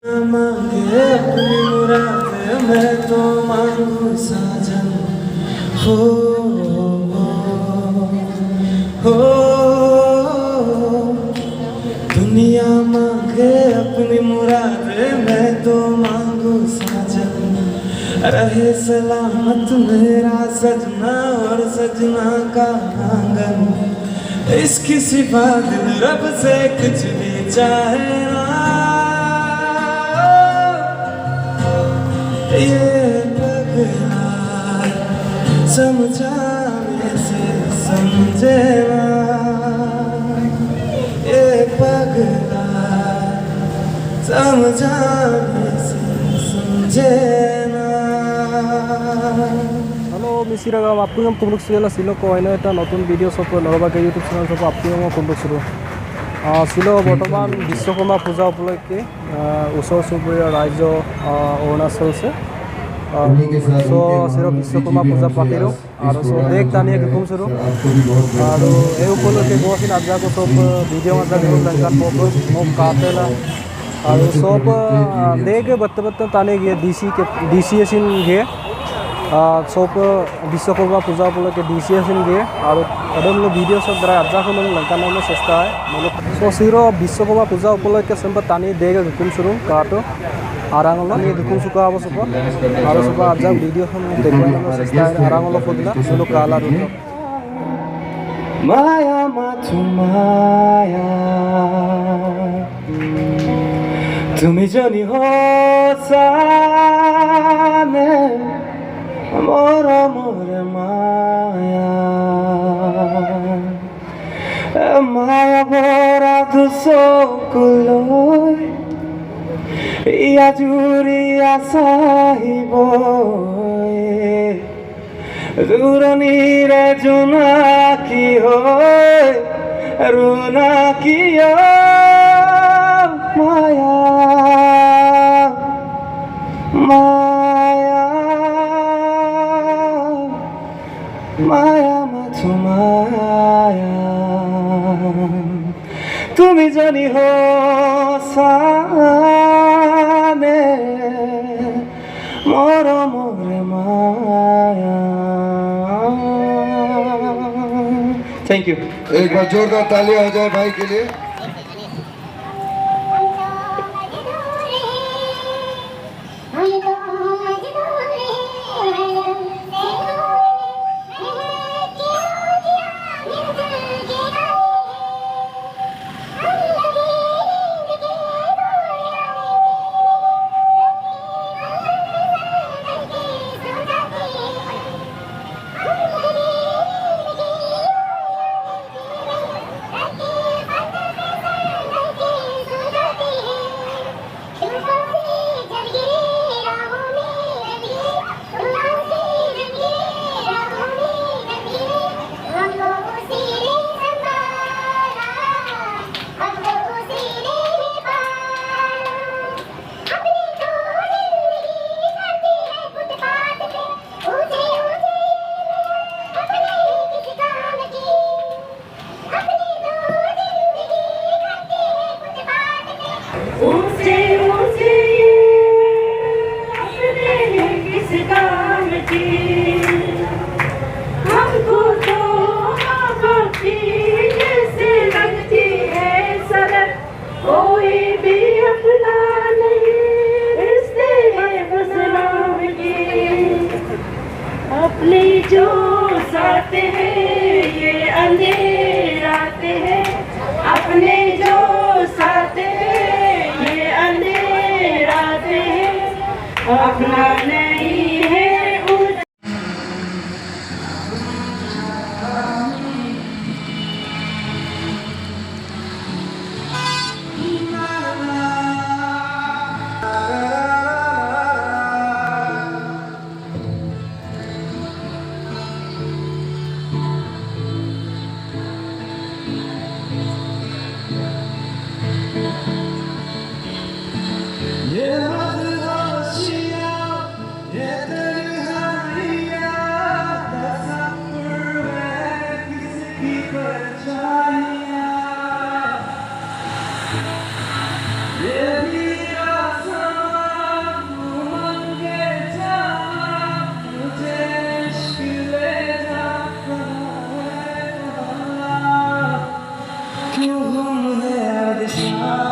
मांगे अपनी मुराद मैं तो मांगू साजन हो हो दुनिया मांगे अपनी मुराद मैं तो मांगू साजन रहे सलामत मेरा सजना और सजना का आंगन इसकी सिवा दिल रब से कुछ भी चाहे ना ये पगला समझाने से समझे ना ये पगला समझाने से समझे ना Halo misiraga apung kumruk sila silo ko aina eta notun video sopo loraba ke YouTube channel sopo apung kumruk silo silo বৰ্তমান বিশ্বকৰ্মা পূজা উপলক্ষে ওচৰ চুবুৰীয়া ৰাজ্য অৰুণাচল আছে সো সিৰো বিশ্বকৰ্মা পূজা পাতিৰো আৰু সো দেখ তানিয়া গুম সৰো আৰু এই উপলক্ষে গোসিন আজাগো সব ভিডিও আজাগো লঙ্কান মো কাতেলা আৰু সব দেখ বত্তবত্ত তানে গিয়ে ডিসিএসিন গিয়ে সব বিশ্বকৰ্মা পূজা উপলক্ষে ডিসিএসিন গিয়ে আৰু এডমলো ভিডিও সব দ্বারা আজাগো লঙ্কান নামে চেষ্টা হয় সো সিৰো বিশ্বকৰ্মা পূজা উপলক্ষে সম্পত তানি দেখ গুম সৰো কাটো আরাঙলো আমি দুকুম সুকা অবসব আর সব আজাগ ভিডিও হম দেখবেন চেষ্টা আরাঙলো ফদিলা সুলো কালা রুটো মায়া মাথু মায়া তুমি জানি হসানে মোর মোরে মায়া মায়া ভরা দুসকুলই ইয়া জুরিয়া সাহিব দূরনীরে জোনাকি হয় রুনাকি মায়া মায়া মায়া মাথু মায়া তুমি জানি হসানে মোর মোরে মায়া थैंक यू एक बार जोरदार तालियां हो जाए भाई के लिए अपने जो साथे हैं ये अंधेराते हैं अपने जो साथे हैं ये अंधेराते हैं अपना नहीं है Yeah. गुम है आदिशान।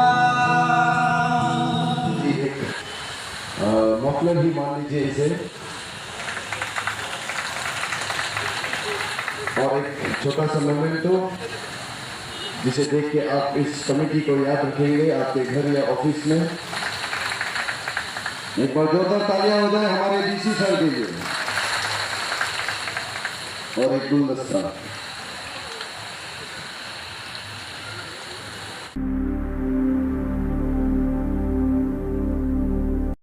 मफलर ही मान लीजिए इसे। और एक छोटा सा मोमेंटो जिसे देख के आप इस कमेटी को याद रखेंगे आपके घर या ऑफिस में। एक बार जोरदार तालियां हो जाए हमारे डीसी सर के लिए। और एक गुलदस्ता।